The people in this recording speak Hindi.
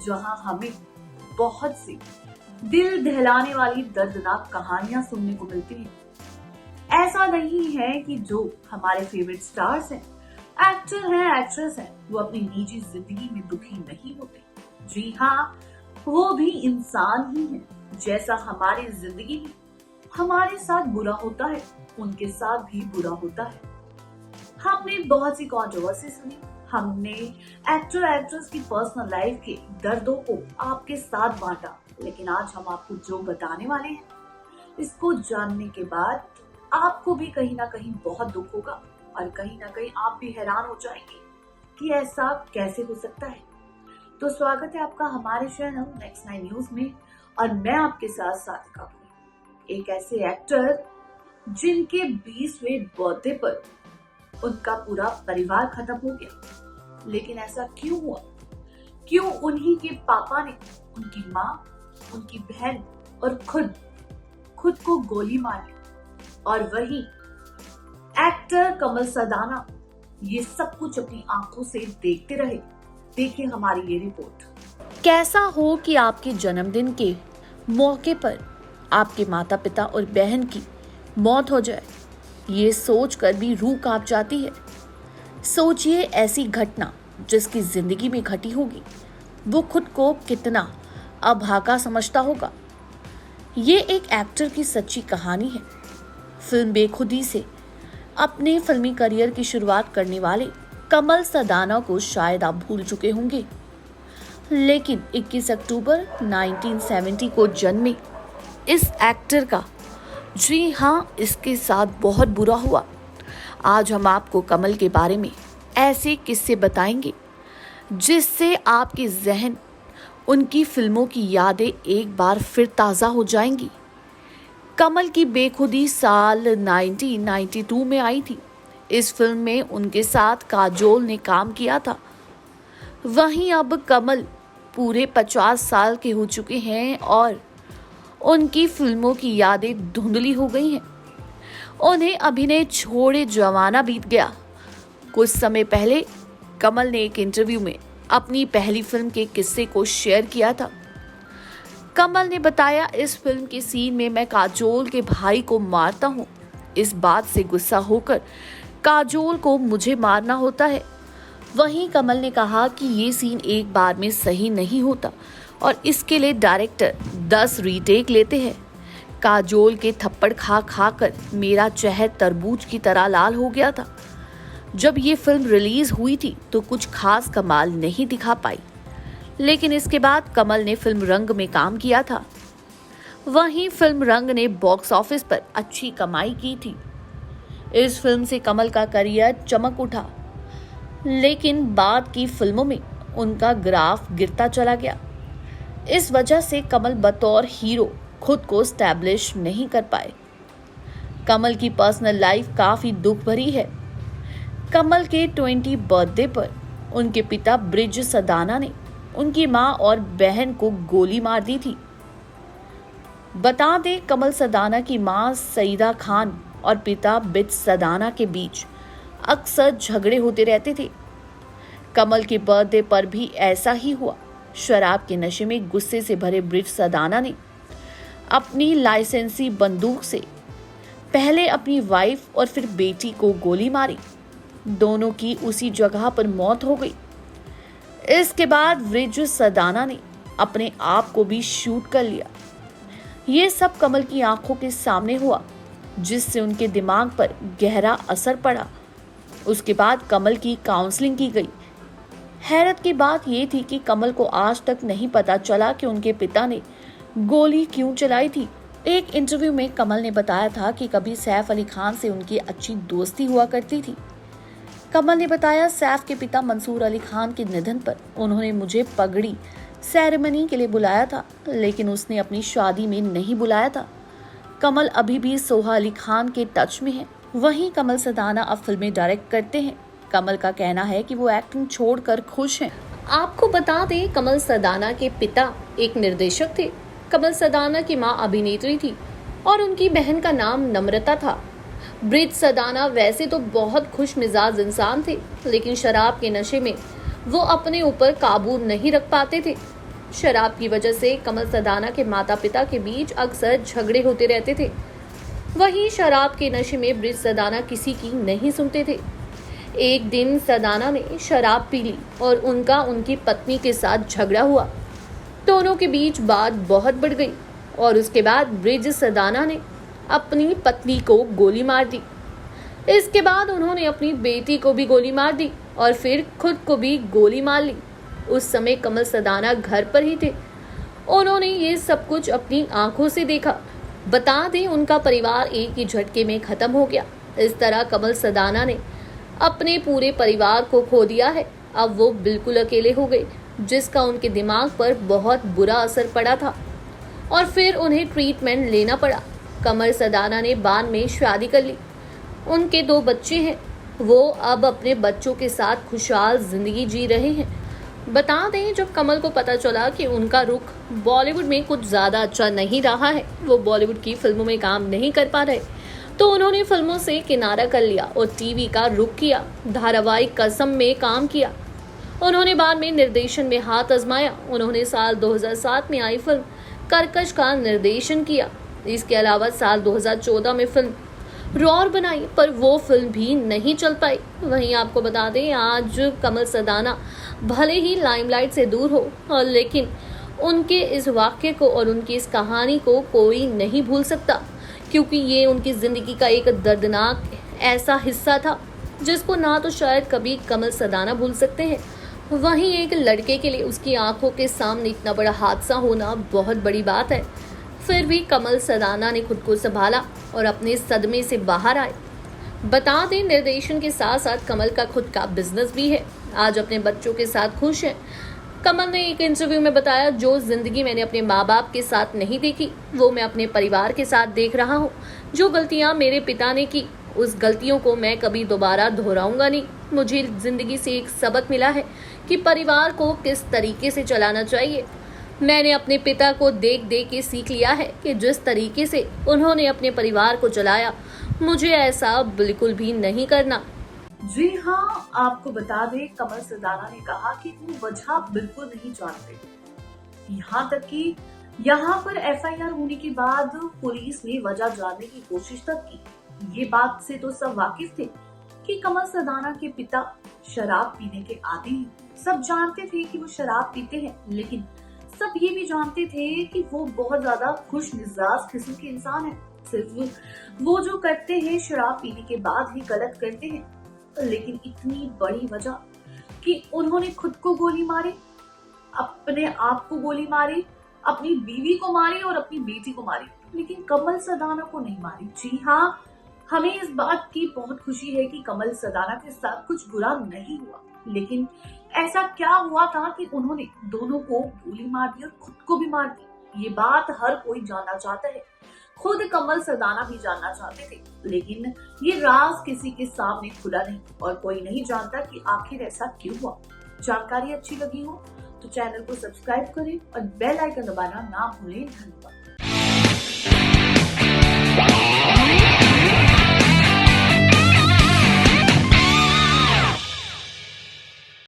जहां हमें बहुत सी दिल दहलाने वाली दर्दनाक कहानियां सुनने को मिलती हैं। ऐसा नहीं है कि जो हमारे फेवरेट स्टार्स हैं, एक्टर हैं, एक्ट्रेस हैं, वो अपनी निजी जिंदगी में दुखी नहीं होते। जी हाँ, वो भी इंसान ही हैं। जैसा हमारी जिंदगी में हमारे साथ बुरा होता है, उनके साथ भी बुरा होता है। हमने बहुत सी कंट्रोवर्सी सुनी, हमने एक्टर एक्ट्रेस की पर्सनल लाइफ के दर्दों को आपके साथ बांटा, लेकिन आज हम आपको जो बताने वाले हैं, इसको जानने के बाद आपको भी कहीं ना कहीं बहुत दुख होगा और कहीं ना कहीं आप भी हैरान हो जाएंगे कि ऐसा कैसे हो सकता है। तो स्वागत है आपका हमारे चैनल नेक्स्ट 9 न्यूज में और मैं आपके साथ साथिका हूं। एक ऐसे एक्टर जिनके 20वें बर्थडे पर उनका पूरा परिवार खत्म हो गया, लेकिन ऐसा क्यों हुआ? क्यों उन्हीं के पापा ने उनकी माँ, उनकी बहन और खुद को गोली मार ली? और वही एक्टर कमल सदाना ये सब कुछ अपनी आंखों से देखते रहे। देखिए हमारी ये रिपोर्ट। कैसा हो कि आपके जन्मदिन के मौके पर आपके माता पिता और बहन की मौत हो जाए, ये सोचकर भी रूह कांप जाती है। सोचिए ऐसी घटना जिसकी जिंदगी में घटी होगी, वो खुद को कितना अभागा समझता होगा। ये एक एक्टर की सच्ची कहानी है। फिल्म बेखुदी से अपने फिल्मी करियर की शुरुआत करने वाले कमल सदाना को शायद आप भूल चुके होंगे, लेकिन 21 अक्टूबर 1970 को जन्मे इस एक्टर का, जी हाँ, इसके साथ बहुत बुरा हुआ। आज हम आपको कमल के बारे में ऐसे किस्से बताएंगे जिससे आपके जहन, उनकी फिल्मों की यादें एक बार फिर ताज़ा हो जाएंगी। कमल की बेखुदी साल 1992 में आई थी। इस फिल्म में उनके साथ काजोल ने काम किया था। वहीं अब कमल पूरे 50 साल के हो चुके हैं और उनकी फिल्मों की यादें धुंधली हो गई हैं। उन्हें अभिनय छोड़े जमाना बीत गया। कुछ समय पहले कमल ने एक इंटरव्यू में अपनी पहली फिल्म के किस्से को शेयर किया था। कमल ने बताया, इस फिल्म के सीन में मैं काजोल के भाई को मारता हूँ। इस बात से गुस्सा होकर काजोल को मुझे मारना होता है। वहीं कमल ने कहा कि ये सीन एक बार में सही नहीं होता और इसके लिए डायरेक्टर 10 रीटेक लेते हैं। काजोल के थप्पड़ खा खा कर मेरा चेहरा तरबूज की तरह लाल हो गया था। जब ये फिल्म रिलीज हुई थी तो कुछ खास कमाल नहीं दिखा पाई, लेकिन इसके बाद कमल ने फिल्म रंग में काम किया था। वहीं फिल्म रंग ने बॉक्स ऑफिस पर अच्छी कमाई की थी। इस फिल्म से कमल का करियर चमक उठा, लेकिन बाद की फिल्मों में उनका ग्राफ गिरता चला गया। इस वजह से कमल बतौर हीरो खुद को स्टैब्लिश नहीं कर पाए। कमल की पर्सनल लाइफ काफी दुख भरी है। कमल के 20 बर्थडे पर उनके पिता ब्रिज सदाना ने उनकी मां और बहन को गोली मार दी थी। बता दें, कमल सदाना की मां सईदा खान और पिता ब्रिज सदाना के बीच अक्सर झगड़े होते रहते थे। कमल के बर्थडे पर भी ऐसा ही हुआ। शराब के नशे में गुस्से से भरे ब्रिज सदाना ने अपनी लाइसेंसी बंदूक से पहले अपनी वाइफ और फिर बेटी को गोली मारी। दोनों की उसी जगह पर मौत हो गई। इसके बाद ब्रिज सदाना ने अपने आप को भी शूट कर लिया। ये सब कमल की आंखों के सामने हुआ, जिससे उनके दिमाग पर गहरा असर पड़ा। उसके बाद कमल की काउंसलिंग की गई। हैरत की बात यह थी कि कमल को आज तक नहीं पता चला कि उनके पिता ने गोली क्यों चलाई थी। एक इंटरव्यू में कमल ने बताया था कि कभी सैफ अली खान से उनकी अच्छी दोस्ती हुआ करती थी। कमल ने बताया, सैफ के पिता मंसूर अली खान के निधन पर उन्होंने मुझे पगड़ी सेरेमनी के लिए बुलाया था, लेकिन उसने अपनी शादी में नहीं बुलाया था। कमल अभी भी सोहा अली खान के टच में है। वहीं कमल सदाना अब फिल्में डायरेक्ट करते हैं। कमल का कहना है कि वो एक्टिंग छोड़कर खुश हैं। आपको बता दें, कमल सदाना के पिता एक निर्देशक थे। कमल सदाना की मां अभिनेत्री थी और उनकी बहन का नाम नम्रता था। ब्रिज सदाना वैसे तो बहुत खुश मिजाज इंसान थे, लेकिन शराब के नशे में वो अपने ऊपर काबू नहीं रख पाते थे। शराब की वजह से कमल सदाना के माता पिता के बीच अक्सर झगड़े होते रहते थे। वहीं शराब के नशे में ब्रिज सदाना किसी की नहीं सुनते थे। एक दिन सदाना ने शराब पी ली और उनका उनकी पत्नी के साथ झगड़ा हुआ। दोनों के बीच बात बहुत बढ़ गई और उसके बाद ब्रिज सदाना ने अपनी पत्नी को गोली मार दी। इसके बाद उन्होंने अपनी बेटी को भी गोली मार दी और फिर खुद को भी गोली मार ली। उस समय कमल सदाना घर पर ही थे। उन्होंने ये सब कुछ अपनी आंखों से देखा। बता दें, उनका परिवार एक ही झटके में खत्म हो गया। इस तरह कमल सदाना ने अपने पूरे परिवार को खो दिया है। अब वो बिल्कुल अकेले हो गए, जिसका उनके दिमाग पर बहुत बुरा असर पड़ा था और फिर उन्हें ट्रीटमेंट लेना पड़ा। कमल सदाना ने बाद में शादी कर ली। उनके 2 बच्चे हैं। वो अब अपने बच्चों के साथ खुशहाल जिंदगी जी रहे हैं। बता दें, जब कमल को पता चला कि उनका रुख बॉलीवुड में कुछ ज्यादा अच्छा नहीं रहा है, वो बॉलीवुड की फिल्मों में काम नहीं कर पा रहे, तो उन्होंने फिल्मों से किनारा कर लिया और टीवी का रुख किया। धारावाहिक कसम में काम किया। उन्होंने बाद में निर्देशन में हाथ आजमाया। उन्होंने साल 2007 में आई फिल्म कर्कश का निर्देशन किया। इसके अलावा साल 2014 में फिल्म रॉर बनाई, पर वो फिल्म भी नहीं चल पाई। वहीं आपको बता दें, आज कमल सदाना भले ही लाइमलाइट से दूर हो, लेकिन उनके इस वाक्य को और उनकी इस कहानी को कोई नहीं भूल सकता, क्योंकि ये उनकी जिंदगी का एक दर्दनाक ऐसा हिस्सा था जिसको ना तो शायद कभी कमल सदाना भूल सकते हैं। वहीं एक लड़के के लिए उसकी आंखों के सामने इतना बड़ा हादसा होना बहुत बड़ी बात है। फिर भी कमल सदाना ने खुद को संभाला और अपने सदमे से बाहर आए। बता दें, निर्देशन के साथ साथ कमल का खुद का बिजनेस भी है। आज अपने बच्चों के साथ खुश है। कमल ने एक इंटरव्यू में बताया, जो जिंदगी मैंने अपने माँ बाप के साथ नहीं देखी, वो मैं अपने परिवार के साथ देख रहा हूँ। जो गलतियाँ मेरे पिता ने की, उस गलतियों को मैं कभी दोबारा दोहराऊंगा नहीं। मुझे जिंदगी से एक सबक मिला है कि परिवार को किस तरीके से चलाना चाहिए। मैंने अपने पिता को देख देख के सीख लिया है कि जिस तरीके से उन्होंने अपने परिवार को चलाया, मुझे ऐसा बिल्कुल भी नहीं करना। जी हाँ, आपको बता दें, कमल सदाना ने कहा कि वो वजह बिल्कुल नहीं जानते। यहाँ तक कि यहाँ पर एफआईआर होने के बाद पुलिस ने वजह जानने की कोशिश तक की। ये बात से तो सब वाकिफ थे कि कमल सदाना के पिता शराब पीने के आदी हैं। सब जानते थे कि वो शराब पीते हैं, लेकिन सब ये भी जानते थे कि वो बहुत ज्यादा खुश मिजाज किस्म के इंसान हैं। सिर्फ वो जो करते हैं शराब पीने के बाद ही गलत करते हैं। लेकिन इतनी बड़ी वजह कि उन्होंने खुद को गोली मारी, अपने आप को गोली मारी, अपनी बीवी को मारी और अपनी बेटी को मारी, लेकिन कमल सदाना को नहीं मारी। जी हाँ, हमें इस बात की बहुत खुशी है कि कमल सदाना के साथ कुछ बुरा नहीं हुआ, लेकिन ऐसा क्या हुआ था कि उन्होंने दोनों को गोली मार दी और खुद को भी मार दी। ये बात हर कोई जानना चाहता है, खुद कमल सदाना भी जानना चाहते थे, लेकिन ये राज किसी के सामने खुला नहीं और कोई नहीं जानता कि आखिर ऐसा क्यों हुआ। जानकारी अच्छी लगी हो तो चैनल को सब्सक्राइब करें और बेल आइकन दबाना ना भूलें। धन्यवाद।